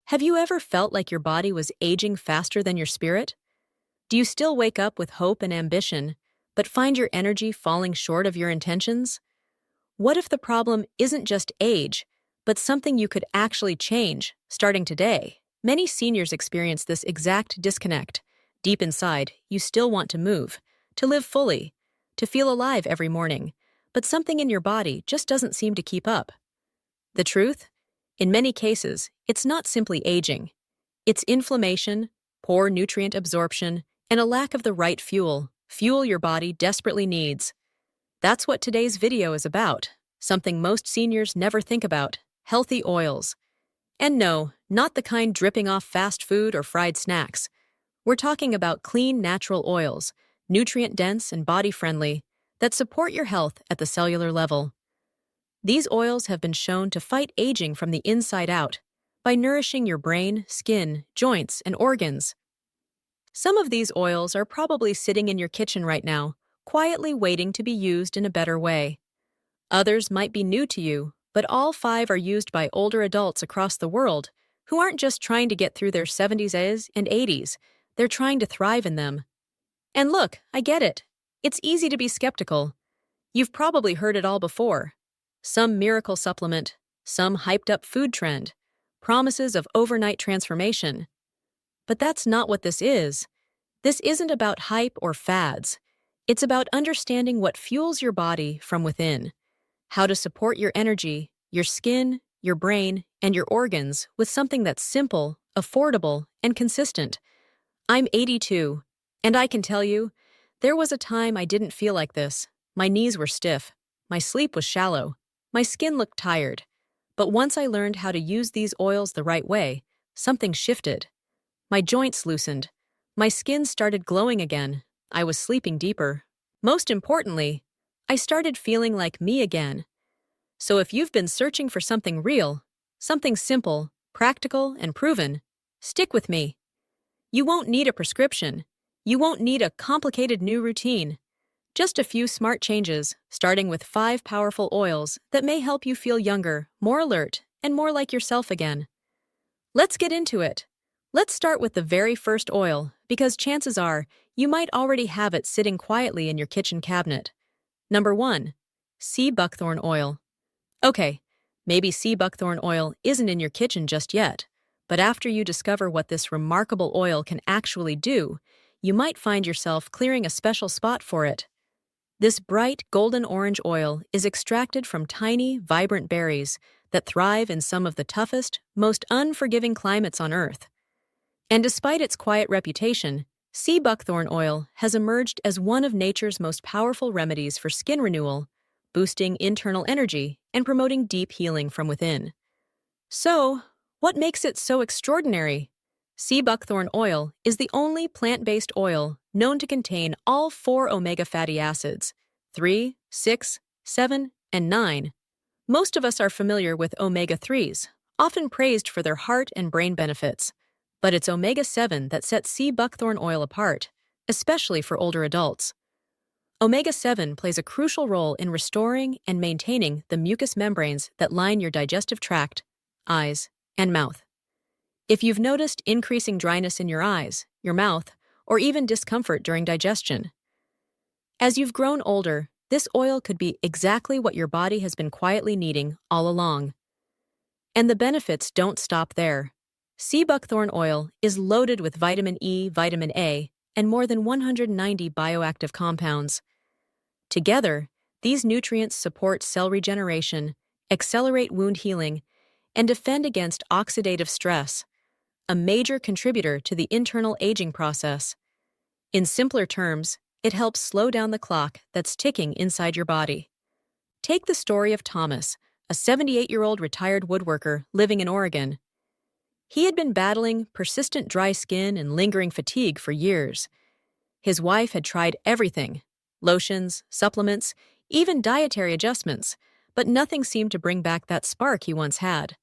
Have you ever felt like your body was aging faster than your spirit? Do you still wake up with hope and ambition, but find your energy falling short of your intentions? What if the problem isn't just age, but something you could actually change, starting today? Many seniors experience this exact disconnect. Deep inside, you still want to move, to live fully, to feel alive every morning, but something in your body just doesn't seem to keep up. The truth? In many cases, it's not simply aging. It's inflammation, poor nutrient absorption, and a lack of the right fuel your body desperately needs. That's what today's video is about, something most seniors never think about: healthy oils. And no, not the kind dripping off fast food or fried snacks. We're talking about clean, natural oils, nutrient-dense and body-friendly, that support your health at the cellular level. These oils have been shown to fight aging from the inside out by nourishing your brain, skin, joints, and organs. Some of these oils are probably sitting in your kitchen right now, quietly waiting to be used in a better way. Others might be new to you, but all 5 are used by older adults across the world who aren't just trying to get through their 70s and 80s, they're trying to thrive in them. And look, I get it. It's easy to be skeptical. You've probably heard it all before. Some miracle supplement, some hyped-up food trend, promises of overnight transformation. But that's not what this is. This isn't about hype or fads. It's about understanding what fuels your body from within, how to support your energy, your skin, your brain, and your organs with something that's simple, affordable, and consistent. I'm 82, and I can tell you, there was a time I didn't feel like this. My knees were stiff, my sleep was shallow, my skin looked tired. But once I learned how to use these oils the right way, something shifted. My joints loosened. My skin started glowing again. I was sleeping deeper. Most importantly, I started feeling like me again. So if you've been searching for something real, something simple, practical, and proven, stick with me. You won't need a prescription. You won't need a complicated new routine. Just a few smart changes, starting with 5 powerful oils that may help you feel younger, more alert, and more like yourself again. Let's get into it. Let's start with the very first oil, because chances are you might already have it sitting quietly in your kitchen cabinet. Number 1. Sea buckthorn oil. Okay, maybe sea buckthorn oil isn't in your kitchen just yet, but after you discover what this remarkable oil can actually do, you might find yourself clearing a special spot for it. This bright golden orange oil is extracted from tiny, vibrant berries that thrive in some of the toughest, most unforgiving climates on Earth. And despite its quiet reputation, sea buckthorn oil has emerged as one of nature's most powerful remedies for skin renewal, boosting internal energy and promoting deep healing from within. So, what makes it so extraordinary? Sea buckthorn oil is the only plant-based oil known to contain all 4 omega fatty acids, 3, 6, 7, and 9. Most of us are familiar with omega-3s, often praised for their heart and brain benefits. But it's omega-7 that sets sea buckthorn oil apart, especially for older adults. Omega-7 plays a crucial role in restoring and maintaining the mucous membranes that line your digestive tract, eyes, and mouth. If you've noticed increasing dryness in your eyes, your mouth, or even discomfort during digestion, as you've grown older, this oil could be exactly what your body has been quietly needing all along. And the benefits don't stop there. Sea buckthorn oil is loaded with vitamin E, vitamin A, and more than 190 bioactive compounds. Together, these nutrients support cell regeneration, accelerate wound healing, and defend against oxidative stress, a major contributor to the internal aging process. In simpler terms, it helps slow down the clock that's ticking inside your body. Take the story of Thomas, a 78-year-old retired woodworker living in Oregon. He had been battling persistent dry skin and lingering fatigue for years. His wife had tried everything: lotions, supplements, even dietary adjustments, but nothing seemed to bring back that spark he once had.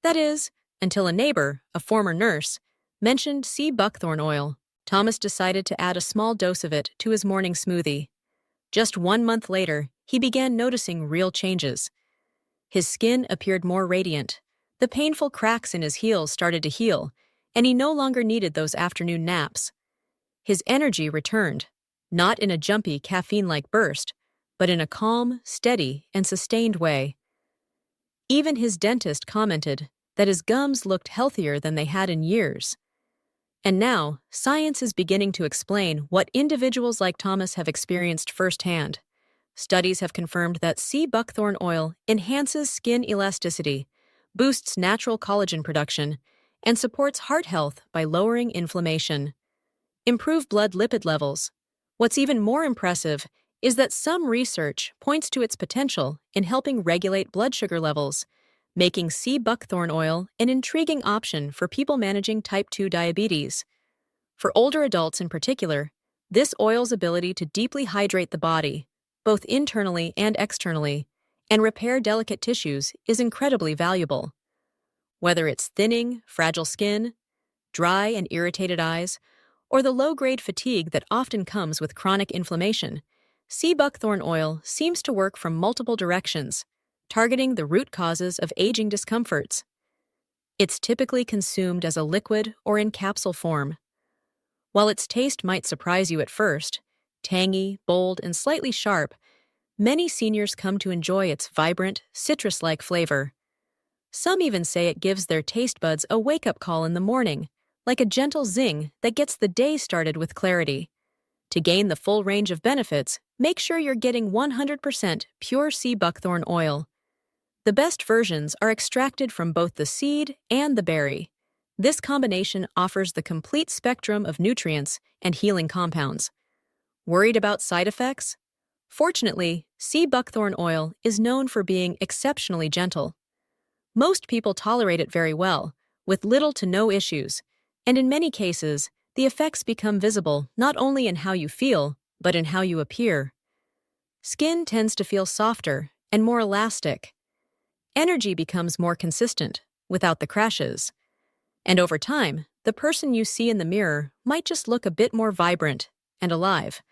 That is, until a neighbor, a former nurse, mentioned sea buckthorn oil. Thomas decided to add a small dose of it to his morning smoothie. Just 1 month later, he began noticing real changes. His skin appeared more radiant. The painful cracks in his heels started to heal, and he no longer needed those afternoon naps. His energy returned, not in a jumpy, caffeine-like burst, but in a calm, steady, and sustained way. Even his dentist commented that his gums looked healthier than they had in years. And now, science is beginning to explain what individuals like Thomas have experienced firsthand. Studies have confirmed that sea buckthorn oil enhances skin elasticity, boosts natural collagen production, and supports heart health by lowering inflammation. Improve blood lipid levels. What's even more impressive is that some research points to its potential in helping regulate blood sugar levels, making sea buckthorn oil an intriguing option for people managing type 2 diabetes. For older adults in particular, this oil's ability to deeply hydrate the body, both internally and externally, and repair delicate tissues is incredibly valuable. Whether it's thinning, fragile skin, dry and irritated eyes, or the low-grade fatigue that often comes with chronic inflammation, sea buckthorn oil seems to work from multiple directions, targeting the root causes of aging discomforts. It's typically consumed as a liquid or in capsule form. While its taste might surprise you at first, tangy, bold, and slightly sharp, many seniors come to enjoy its vibrant, citrus-like flavor. Some even say it gives their taste buds a wake-up call in the morning, like a gentle zing that gets the day started with clarity. To gain the full range of benefits, make sure you're getting 100% pure sea buckthorn oil. The best versions are extracted from both the seed and the berry. This combination offers the complete spectrum of nutrients and healing compounds. Worried about side effects? Fortunately, sea buckthorn oil is known for being exceptionally gentle. Most people tolerate it very well, with little to no issues, and in many cases, the effects become visible not only in how you feel, but in how you appear. Skin tends to feel softer and more elastic. Energy becomes more consistent, without the crashes. And over time, the person you see in the mirror might just look a bit more vibrant and alive.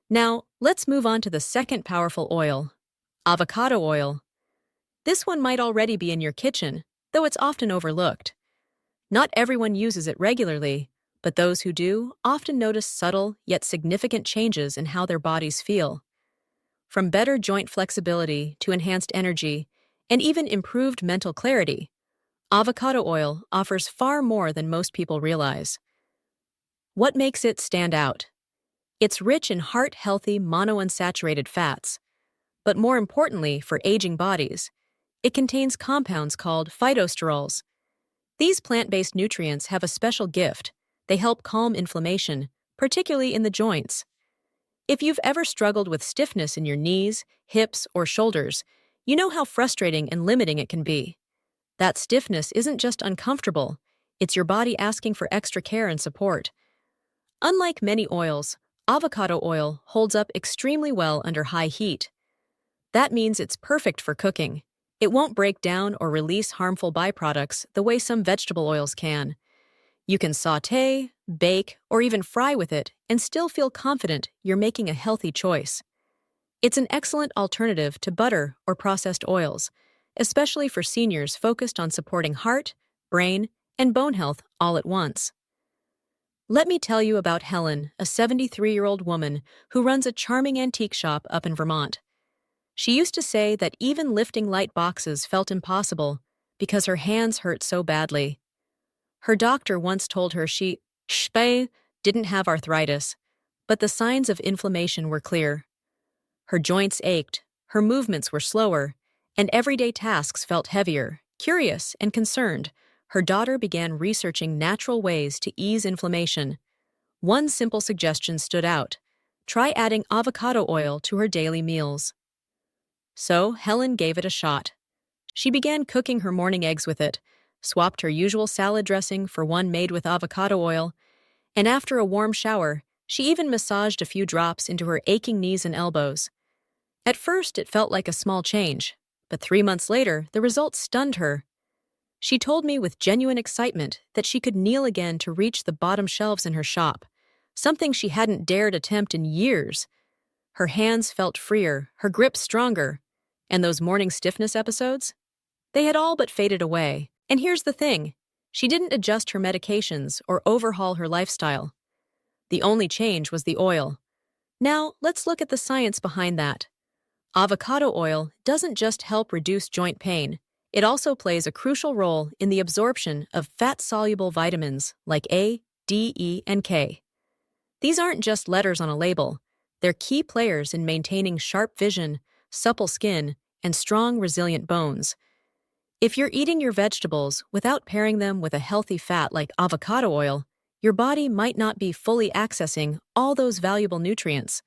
Now, let's move on to the second powerful oil, avocado oil. This one might already be in your kitchen, though it's often overlooked. Not everyone uses it regularly, but those who do often notice subtle yet significant changes in how their bodies feel. From better joint flexibility to enhanced energy, and even improved mental clarity, avocado oil offers far more than most people realize. What makes it stand out? It's rich in heart-healthy monounsaturated fats. But more importantly for aging bodies, it contains compounds called phytosterols. These plant-based nutrients have a special gift. They help calm inflammation, particularly in the joints. If you've ever struggled with stiffness in your knees, hips, or shoulders, you know how frustrating and limiting it can be. That stiffness isn't just uncomfortable, it's your body asking for extra care and support. Unlike many oils, avocado oil holds up extremely well under high heat. That means it's perfect for cooking. It won't break down or release harmful byproducts the way some vegetable oils can. You can sauté, bake, or even fry with it and still feel confident you're making a healthy choice. It's an excellent alternative to butter or processed oils, especially for seniors focused on supporting heart, brain, and bone health all at once. Let me tell you about Helen, a 73-year-old woman who runs a charming antique shop up in Vermont. She used to say that even lifting light boxes felt impossible because her hands hurt so badly. Her doctor once told her she didn't have arthritis, but the signs of inflammation were clear. Her joints ached, her movements were slower, and everyday tasks felt heavier. Curious and concerned, her daughter began researching natural ways to ease inflammation. One simple suggestion stood out: try adding avocado oil to her daily meals. So Helen gave it a shot. She began cooking her morning eggs with it, swapped her usual salad dressing for one made with avocado oil, and after a warm shower, she even massaged a few drops into her aching knees and elbows. At first, it felt like a small change, but 3 months later, the results stunned her. She told me with genuine excitement that she could kneel again to reach the bottom shelves in her shop, something she hadn't dared attempt in years. Her hands felt freer, her grip stronger, and those morning stiffness episodes? They had all but faded away, And here's the thing, she didn't adjust her medications or overhaul her lifestyle. The only change was the oil. Now, let's look at the science behind that. Avocado oil doesn't just help reduce joint pain, it also plays a crucial role in the absorption of fat-soluble vitamins like A, D, E, and K. These aren't just letters on a label, they're key players in maintaining sharp vision, supple skin, and strong, resilient bones. If you're eating your vegetables without pairing them with a healthy fat like avocado oil, your body might not be fully accessing all those valuable nutrients.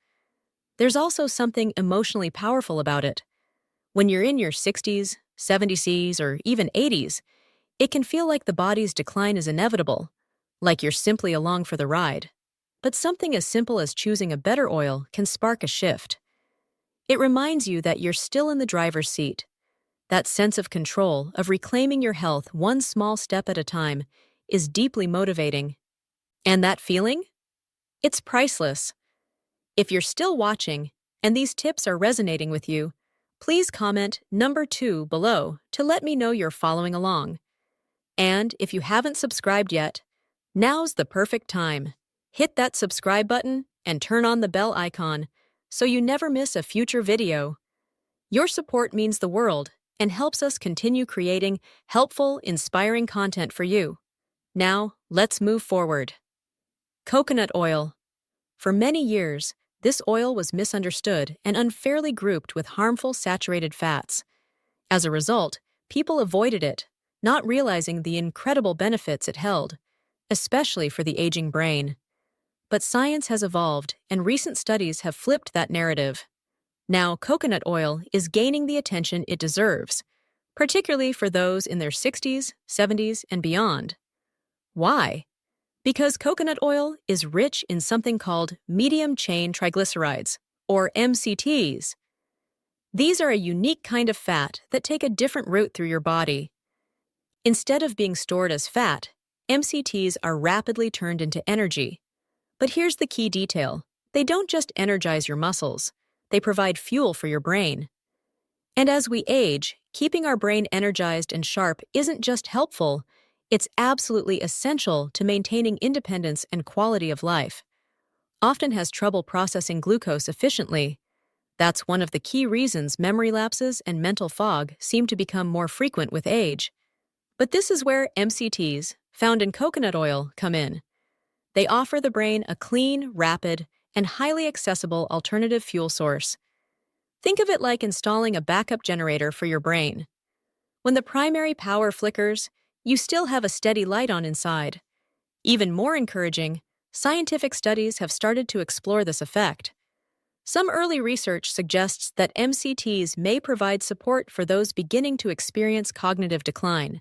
There's also something emotionally powerful about it. When you're in your 60s, 70s, or even 80s, it can feel like the body's decline is inevitable, like you're simply along for the ride. But something as simple as choosing a better oil can spark a shift. It reminds you that you're still in the driver's seat. That sense of control, of reclaiming your health one small step at a time, is deeply motivating. And that feeling? It's priceless. If you're still watching, and these tips are resonating with you, please comment number 2 below to let me know you're following along. And if you haven't subscribed yet, now's the perfect time. Hit that subscribe button and turn on the bell icon so you never miss a future video. Your support means the world and helps us continue creating helpful, inspiring content for you. Now, let's move forward. Coconut oil. For many years, this oil was misunderstood and unfairly grouped with harmful saturated fats. As a result, people avoided it, not realizing the incredible benefits it held, especially for the aging brain. But science has evolved, and recent studies have flipped that narrative. Now, coconut oil is gaining the attention it deserves, particularly for those in their 60s, 70s, and beyond. Why? Because coconut oil is rich in something called medium-chain triglycerides, or MCTs. These are a unique kind of fat that take a different route through your body. Instead of being stored as fat, MCTs are rapidly turned into energy. But here's the key detail. They don't just energize your muscles, they provide fuel for your brain. And as we age, keeping our brain energized and sharp isn't just helpful, it's absolutely essential to maintaining independence and quality of life. Often has trouble processing glucose efficiently. That's one of the key reasons memory lapses and mental fog seem to become more frequent with age. But this is where MCTs, found in coconut oil, come in. They offer the brain a clean, rapid, and highly accessible alternative fuel source. Think of it like installing a backup generator for your brain. When the primary power flickers, you still have a steady light on inside. Even more encouraging, scientific studies have started to explore this effect. Some early research suggests that MCTs may provide support for those beginning to experience cognitive decline.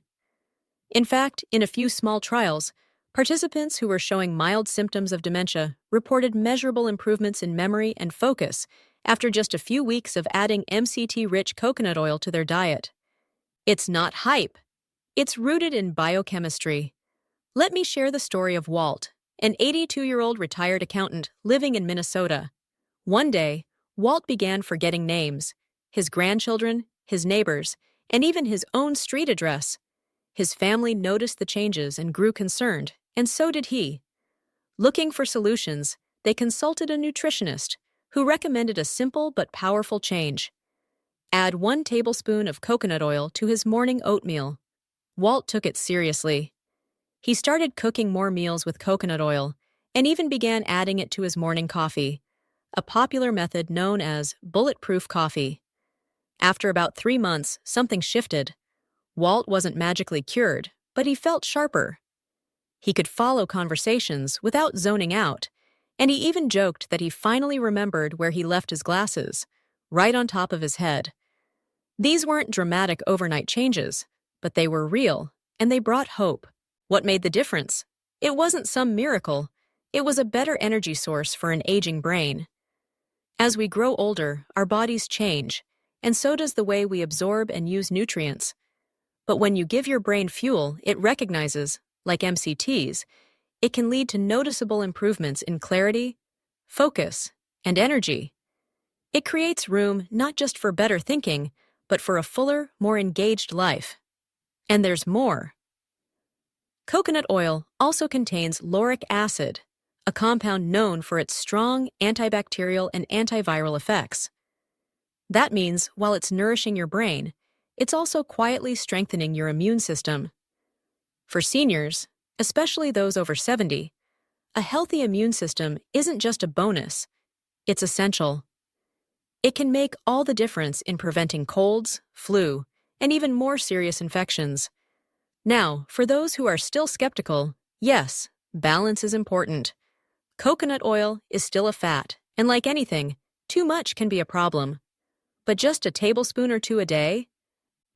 In fact, in a few small trials, participants who were showing mild symptoms of dementia reported measurable improvements in memory and focus after just a few weeks of adding MCT-rich coconut oil to their diet. It's not hype. It's rooted in biochemistry. Let me share the story of Walt, an 82-year-old retired accountant living in Minnesota. One day, Walt began forgetting names, his grandchildren, his neighbors, and even his own street address. His family noticed the changes and grew concerned, and so did he. Looking for solutions, they consulted a nutritionist who recommended a simple but powerful change. Add 1 tablespoon of coconut oil to his morning oatmeal. Walt took it seriously. He started cooking more meals with coconut oil and even began adding it to his morning coffee, a popular method known as bulletproof coffee. After about 3 months, something shifted. Walt wasn't magically cured, but he felt sharper. He could follow conversations without zoning out, and he even joked that he finally remembered where he left his glasses, right on top of his head. These weren't dramatic overnight changes, but they were real, and they brought hope. What made the difference? It wasn't some miracle. It was a better energy source for an aging brain. As we grow older, our bodies change, and so does the way we absorb and use nutrients. But when you give your brain fuel it recognizes, like MCTs, it can lead to noticeable improvements in clarity, focus, and energy. It creates room not just for better thinking, but for a fuller, more engaged life. And there's more. Coconut oil also contains lauric acid, a compound known for its strong antibacterial and antiviral effects. That means while it's nourishing your brain, it's also quietly strengthening your immune system. For seniors, especially those over 70, a healthy immune system isn't just a bonus, it's essential. It can make all the difference in preventing colds, flu, and even more serious infections. Now, for those who are still skeptical, yes, balance is important. Coconut oil is still a fat, and like anything, too much can be a problem. But just a tablespoon or two a day?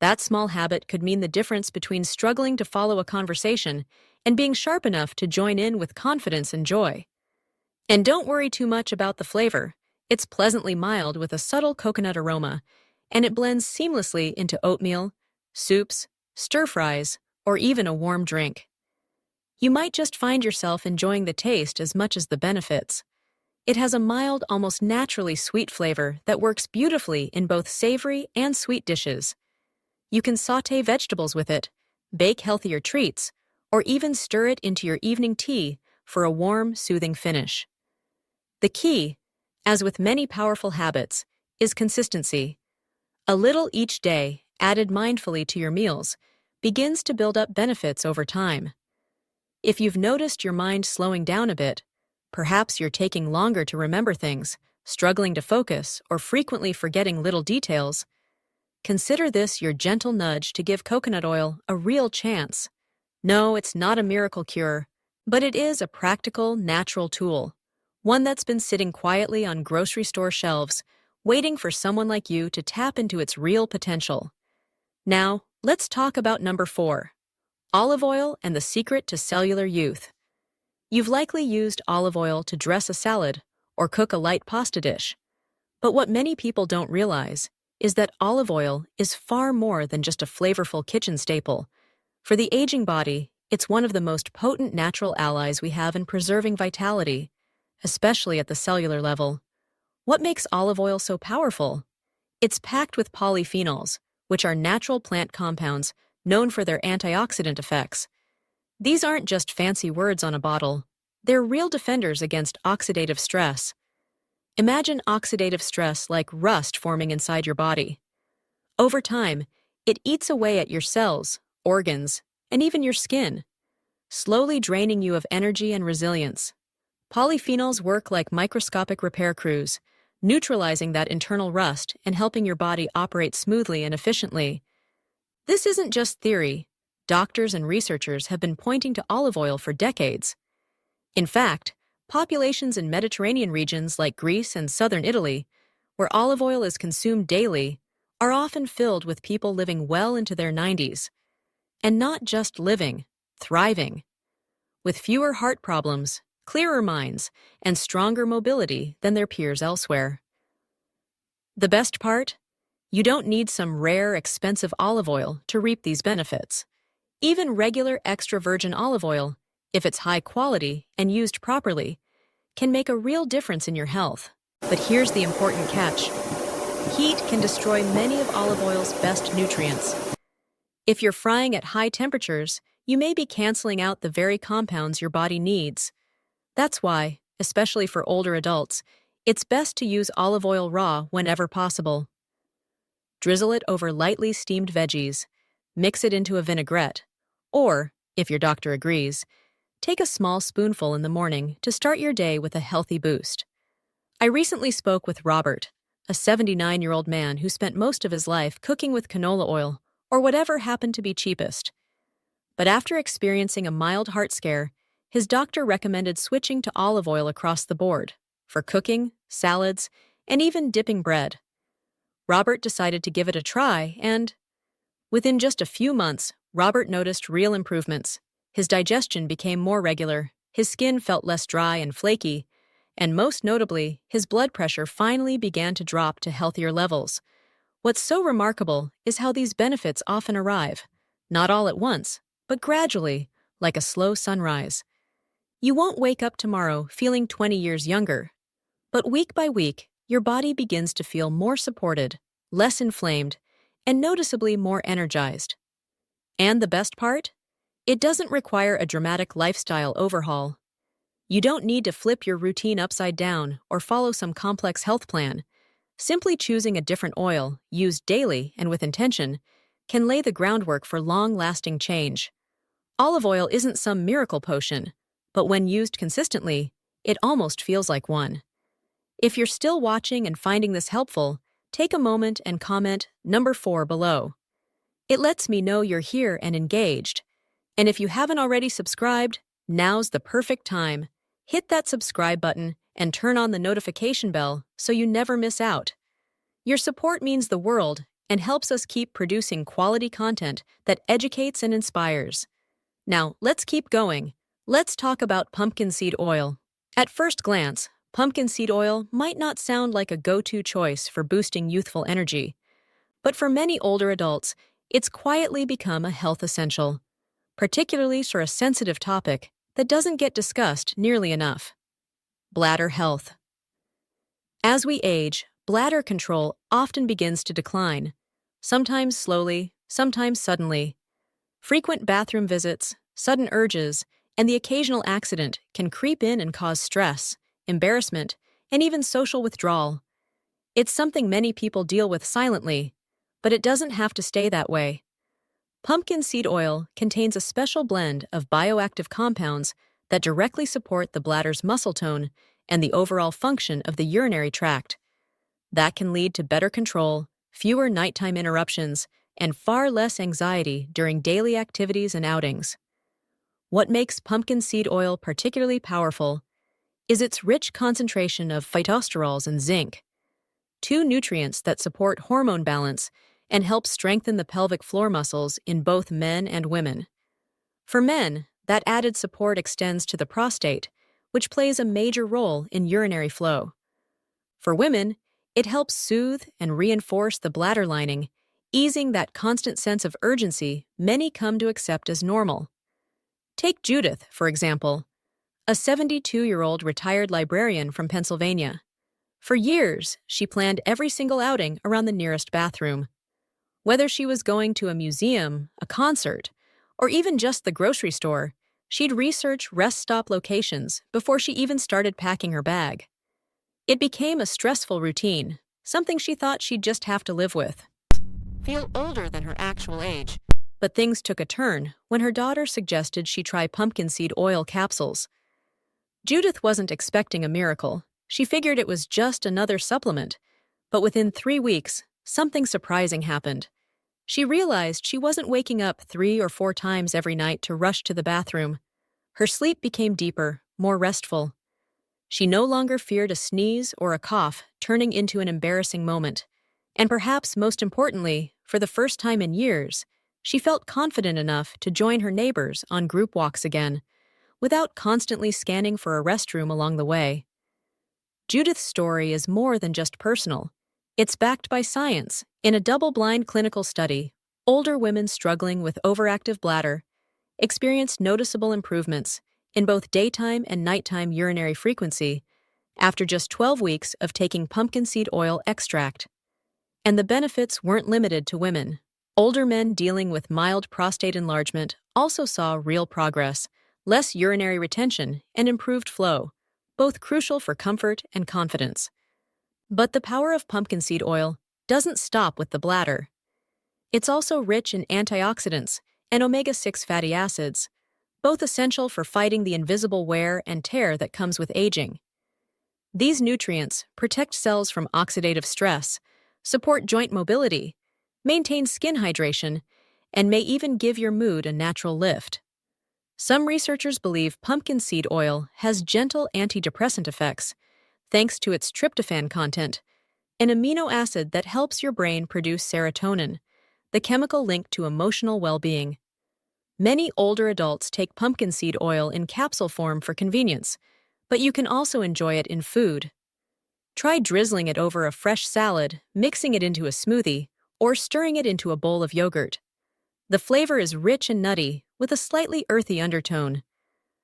That small habit could mean the difference between struggling to follow a conversation and being sharp enough to join in with confidence and joy. And don't worry too much about the flavor. It's pleasantly mild with a subtle coconut aroma, and it blends seamlessly into oatmeal, soups, stir-fries, or even a warm drink. You might just find yourself enjoying the taste as much as the benefits. It has a mild, almost naturally sweet flavor that works beautifully in both savory and sweet dishes. You can sauté vegetables with it, bake healthier treats, or even stir it into your evening tea for a warm, soothing finish. The key, as with many powerful habits, is consistency. A little each day, added mindfully to your meals, begins to build up benefits over time. If you've noticed your mind slowing down a bit, perhaps you're taking longer to remember things, struggling to focus, or frequently forgetting little details, consider this your gentle nudge to give coconut oil a real chance. No, it's not a miracle cure, but it is a practical, natural tool, one that's been sitting quietly on grocery store shelves, waiting for someone like you to tap into its real potential. Now, let's talk about number 4, olive oil and the secret to cellular youth. You've likely used olive oil to dress a salad or cook a light pasta dish, but what many people don't realize is that olive oil is far more than just a flavorful kitchen staple. For the aging body, it's one of the most potent natural allies we have in preserving vitality, especially at the cellular level. What makes olive oil so powerful? It's packed with polyphenols, which are natural plant compounds known for their antioxidant effects. These aren't just fancy words on a bottle. They're real defenders against oxidative stress. Imagine oxidative stress like rust forming inside your body. Over time, it eats away at your cells, organs, and even your skin, slowly draining you of energy and resilience. Polyphenols work like microscopic repair crews, neutralizing that internal rust and helping your body operate smoothly and efficiently. This isn't just theory. Doctors and researchers have been pointing to olive oil for decades. In fact, populations in Mediterranean regions like Greece and southern Italy, where olive oil is consumed daily, are often filled with people living well into their 90s. And not just living, thriving. With fewer heart problems, clearer minds, and stronger mobility than their peers elsewhere. The best part? You don't need some rare, expensive olive oil to reap these benefits. Even regular extra virgin olive oil, if it's high quality and used properly, can make a real difference in your health. But here's the important catch. Heat can destroy many of olive oil's best nutrients. If you're frying at high temperatures, you may be canceling out the very compounds your body needs. That's why, especially for older adults, it's best to use olive oil raw whenever possible. Drizzle it over lightly steamed veggies, mix it into a vinaigrette, or, if your doctor agrees, take a small spoonful in the morning to start your day with a healthy boost. I recently spoke with Robert, a 79-year-old man who spent most of his life cooking with canola oil or whatever happened to be cheapest. But after experiencing a mild heart scare, his doctor recommended switching to olive oil across the board for cooking, salads, and even dipping bread. Robert decided to give it a try, and within just a few months, Robert noticed real improvements. His digestion became more regular, his skin felt less dry and flaky, and most notably, his blood pressure finally began to drop to healthier levels. What's so remarkable is how these benefits often arrive, not all at once, but gradually, like a slow sunrise. You won't wake up tomorrow feeling 20 years younger, but week by week, your body begins to feel more supported, less inflamed, and noticeably more energized. And the best part? It doesn't require a dramatic lifestyle overhaul. You don't need to flip your routine upside down or follow some complex health plan. Simply choosing a different oil, used daily and with intention, can lay the groundwork for long-lasting change. Olive oil isn't some miracle potion, but when used consistently, it almost feels like one. If you're still watching and finding this helpful, take a moment and comment number 4 below. It lets me know you're here and engaged. And if you haven't already subscribed, now's the perfect time. Hit that subscribe button and turn on the notification bell so you never miss out. Your support means the world and helps us keep producing quality content that educates and inspires. Now, let's keep going. Let's talk about pumpkin seed oil. At first glance, pumpkin seed oil might not sound like a go-to choice for boosting youthful energy. But for many older adults, it's quietly become a health essential, particularly for a sensitive topic that doesn't get discussed nearly enough: bladder health. As we age, bladder control often begins to decline, sometimes slowly, sometimes suddenly. Frequent bathroom visits, sudden urges, and the occasional accident can creep in and cause stress, embarrassment, and even social withdrawal. It's something many people deal with silently, but it doesn't have to stay that way. Pumpkin seed oil contains a special blend of bioactive compounds that directly support the bladder's muscle tone and the overall function of the urinary tract. That can lead to better control, fewer nighttime interruptions, and far less anxiety during daily activities and outings. What makes pumpkin seed oil particularly powerful is its rich concentration of phytosterols and zinc, two nutrients that support hormone balance and help strengthen the pelvic floor muscles in both men and women. For men, that added support extends to the prostate, which plays a major role in urinary flow. For women, it helps soothe and reinforce the bladder lining, easing that constant sense of urgency many come to accept as normal. Take Judith, for example, a 72-year-old retired librarian from Pennsylvania. For years, she planned every single outing around the nearest bathroom. Whether she was going to a museum, a concert, or even just the grocery store, she'd research rest stop locations before she even started packing her bag. It became a stressful routine, something she thought she'd just have to live with. Feel older than her actual age. But things took a turn when her daughter suggested she try pumpkin seed oil capsules. Judith wasn't expecting a miracle. She figured it was just another supplement. But within 3 weeks, something surprising happened. She realized she wasn't waking up 3 or 4 times every night to rush to the bathroom. Her sleep became deeper, more restful. She no longer feared a sneeze or a cough turning into an embarrassing moment. And perhaps most importantly, for the first time in years, she felt confident enough to join her neighbors on group walks again, without constantly scanning for a restroom along the way. Judith's story is more than just personal. It's backed by science. In a double-blind clinical study, older women struggling with overactive bladder experienced noticeable improvements in both daytime and nighttime urinary frequency after just 12 weeks of taking pumpkin seed oil extract. And the benefits weren't limited to women. Older men dealing with mild prostate enlargement also saw real progress, less urinary retention, and improved flow, both crucial for comfort and confidence. But the power of pumpkin seed oil doesn't stop with the bladder. It's also rich in antioxidants and omega-6 fatty acids, both essential for fighting the invisible wear and tear that comes with aging. These nutrients protect cells from oxidative stress, support joint mobility, maintain skin hydration, and may even give your mood a natural lift. Some researchers believe pumpkin seed oil has gentle antidepressant effects, thanks to its tryptophan content, an amino acid that helps your brain produce serotonin, the chemical linked to emotional well-being. Many older adults take pumpkin seed oil in capsule form for convenience, but you can also enjoy it in food. Try drizzling it over a fresh salad, mixing it into a smoothie, or stirring it into a bowl of yogurt. The flavor is rich and nutty, with a slightly earthy undertone.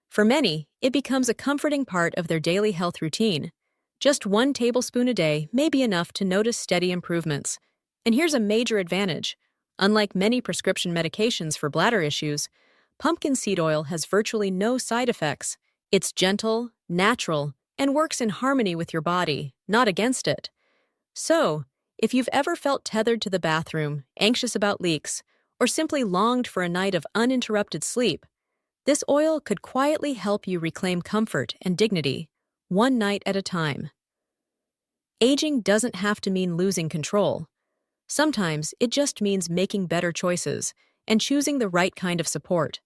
For many, it becomes a comforting part of their daily health routine. Just 1 tablespoon a day may be enough to notice steady improvements. And here's a major advantage: Unlike many prescription medications for bladder issues, pumpkin seed oil has virtually no side effects. It's gentle, natural, and works in harmony with your body, not against it. So, if you've ever felt tethered to the bathroom, anxious about leaks, or simply longed for a night of uninterrupted sleep, this oil could quietly help you reclaim comfort and dignity, one night at a time. Aging doesn't have to mean losing control. Sometimes it just means making better choices and choosing the right kind of support.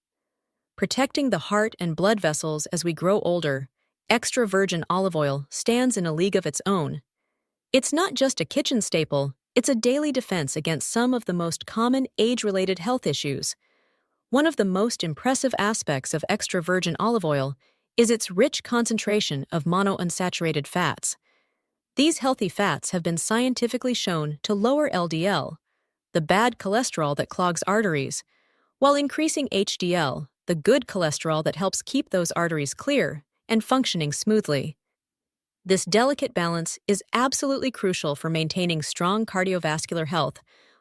Protecting the heart and blood vessels as we grow older, extra virgin olive oil stands in a league of its own. It's not just a kitchen staple, it's a daily defense against some of the most common age-related health issues. One of the most impressive aspects of extra virgin olive oil is its rich concentration of monounsaturated fats. These healthy fats have been scientifically shown to lower LDL, the bad cholesterol that clogs arteries, while increasing HDL, the good cholesterol that helps keep those arteries clear and functioning smoothly. This delicate balance is absolutely crucial for maintaining strong cardiovascular health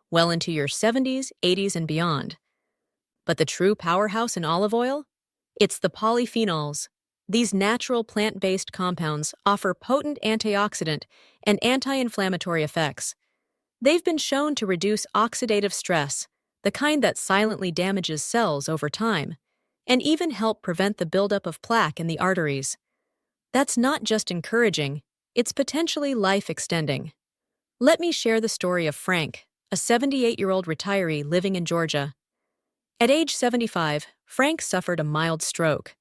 well into your 70s, 80s, and beyond. But the true powerhouse in olive oil? It's the polyphenols. These natural plant-based compounds offer potent antioxidant and anti-inflammatory effects. They've been shown to reduce oxidative stress, the kind that silently damages cells over time, and even help prevent the buildup of plaque in the arteries. That's not just encouraging, it's potentially life-extending. Let me share the story of Frank, a 78-year-old retiree living in Georgia. At age 75, Frank suffered a mild stroke.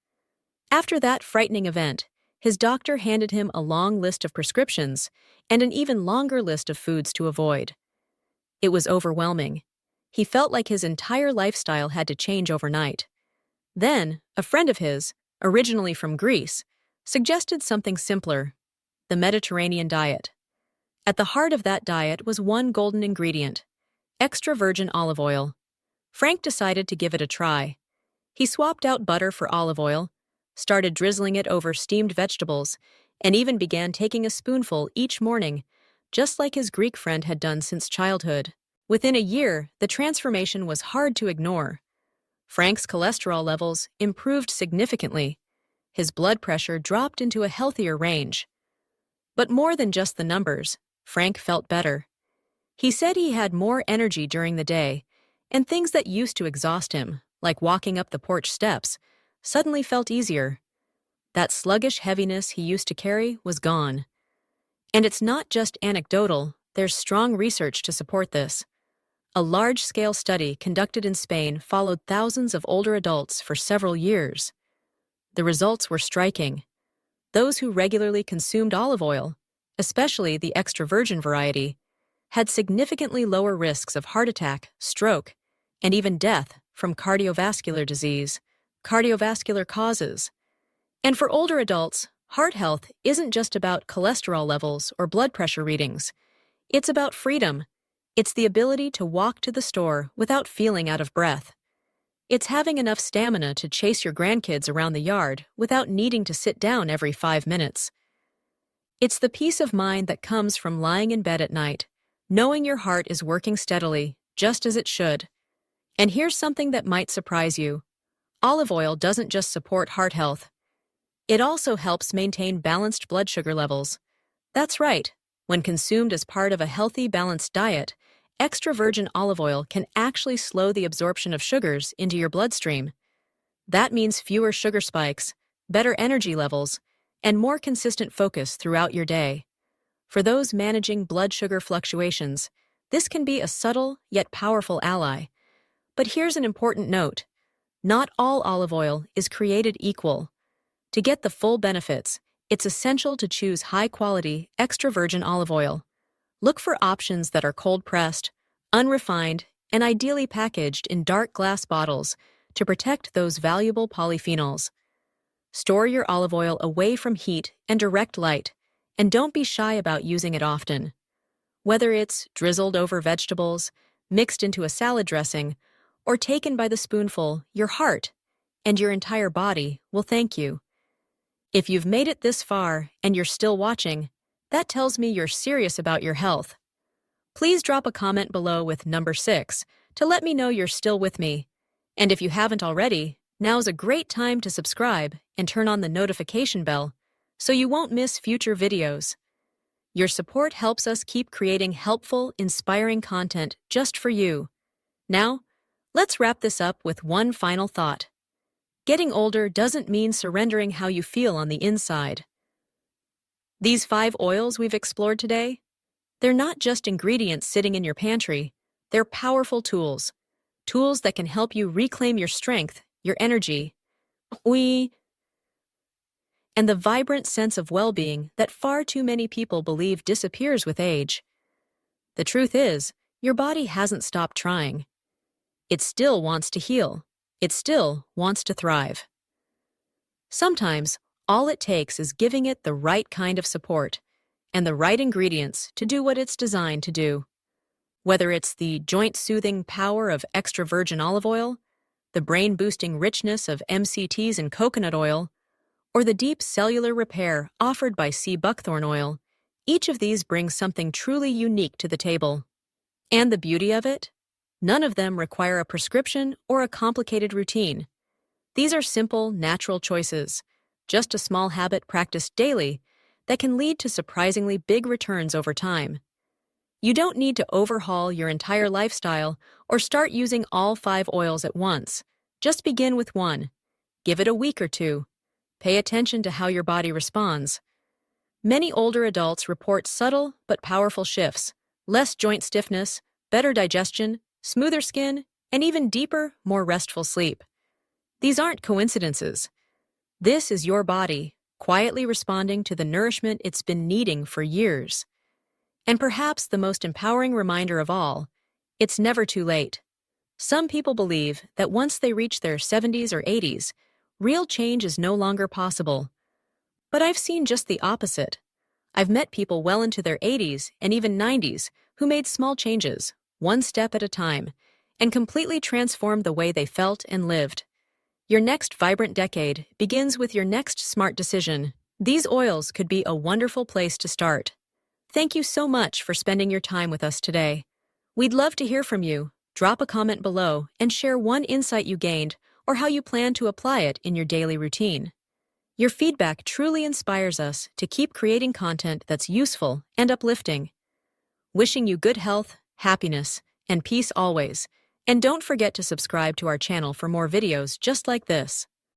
After that frightening event, his doctor handed him a long list of prescriptions and an even longer list of foods to avoid. It was overwhelming. He felt like his entire lifestyle had to change overnight. Then, a friend of his, originally from Greece, suggested something simpler: the Mediterranean diet. At the heart of that diet was one golden ingredient: extra virgin olive oil. Frank decided to give it a try. He swapped out butter for olive oil, started drizzling it over steamed vegetables, and even began taking a spoonful each morning, just like his Greek friend had done since childhood. Within a year, the transformation was hard to ignore. Frank's cholesterol levels improved significantly. His blood pressure dropped into a healthier range. But more than just the numbers, Frank felt better. He said he had more energy during the day, and things that used to exhaust him, like walking up the porch steps, suddenly felt easier. That sluggish heaviness he used to carry was gone. And it's not just anecdotal, there's strong research to support this. A large-scale study conducted in Spain followed thousands of older adults for several years. The results were striking. Those who regularly consumed olive oil, especially the extra virgin variety, had significantly lower risks of heart attack, stroke, and even death from cardiovascular disease, cardiovascular causes. And for older adults, heart health isn't just about cholesterol levels or blood pressure readings. It's about freedom. It's the ability to walk to the store without feeling out of breath. It's having enough stamina to chase your grandkids around the yard without needing to sit down every 5 minutes. It's the peace of mind that comes from lying in bed at night, knowing your heart is working steadily, just as it should. And here's something that might surprise you. Olive oil doesn't just support heart health. It also helps maintain balanced blood sugar levels. That's right. When consumed as part of a healthy, balanced diet, extra virgin olive oil can actually slow the absorption of sugars into your bloodstream. That means fewer sugar spikes, better energy levels, and more consistent focus throughout your day. For those managing blood sugar fluctuations, this can be a subtle yet powerful ally. But here's an important note. Not all olive oil is created equal. To get the full benefits, it's essential to choose high-quality, extra virgin olive oil. Look for options that are cold-pressed, unrefined, and ideally packaged in dark glass bottles to protect those valuable polyphenols. Store your olive oil away from heat and direct light, and don't be shy about using it often. Whether it's drizzled over vegetables, mixed into a salad dressing, or taken by the spoonful, your heart and your entire body will thank you. If you've made it this far and you're still watching, that tells me you're serious about your health. Please drop a comment below with number 6 to let me know you're still with me. And if you haven't already, now's a great time to subscribe and turn on the notification bell so you won't miss future videos. Your support helps us keep creating helpful, inspiring content just for you. Now, let's wrap this up with one final thought. Getting older doesn't mean surrendering how you feel on the inside. These 5 oils we've explored today, they're not just ingredients sitting in your pantry, they're powerful tools. Tools that can help you reclaim your strength, your energy, and the vibrant sense of well-being that far too many people believe disappears with age. The truth is, your body hasn't stopped trying. It still wants to heal. It still wants to thrive. Sometimes, all it takes is giving it the right kind of support and the right ingredients to do what it's designed to do. Whether it's the joint-soothing power of extra virgin olive oil, the brain-boosting richness of MCTs and coconut oil, or the deep cellular repair offered by sea buckthorn oil, each of these brings something truly unique to the table. And the beauty of it? None of them require a prescription or a complicated routine. These are simple, natural choices, just a small habit practiced daily that can lead to surprisingly big returns over time. You don't need to overhaul your entire lifestyle or start using all 5 oils at once. Just begin with one. Give it a week or 2. Pay attention to how your body responds. Many older adults report subtle but powerful shifts: less joint stiffness, better digestion, smoother skin, and even deeper, more restful sleep. These aren't coincidences. This is your body, quietly responding to the nourishment it's been needing for years. And perhaps the most empowering reminder of all, it's never too late. Some people believe that once they reach their 70s or 80s, real change is no longer possible. But I've seen just the opposite. I've met people well into their 80s and even 90s who made small changes, one step at a time, and completely transformed the way they felt and lived. Your next vibrant decade begins with your next smart decision. These oils could be a wonderful place to start. Thank you so much for spending your time with us today. We'd love to hear from you. Drop a comment below and share one insight you gained or how you plan to apply it in your daily routine. Your feedback truly inspires us to keep creating content that's useful and uplifting. Wishing you good health, happiness, and peace always. And don't forget to subscribe to our channel for more videos just like this.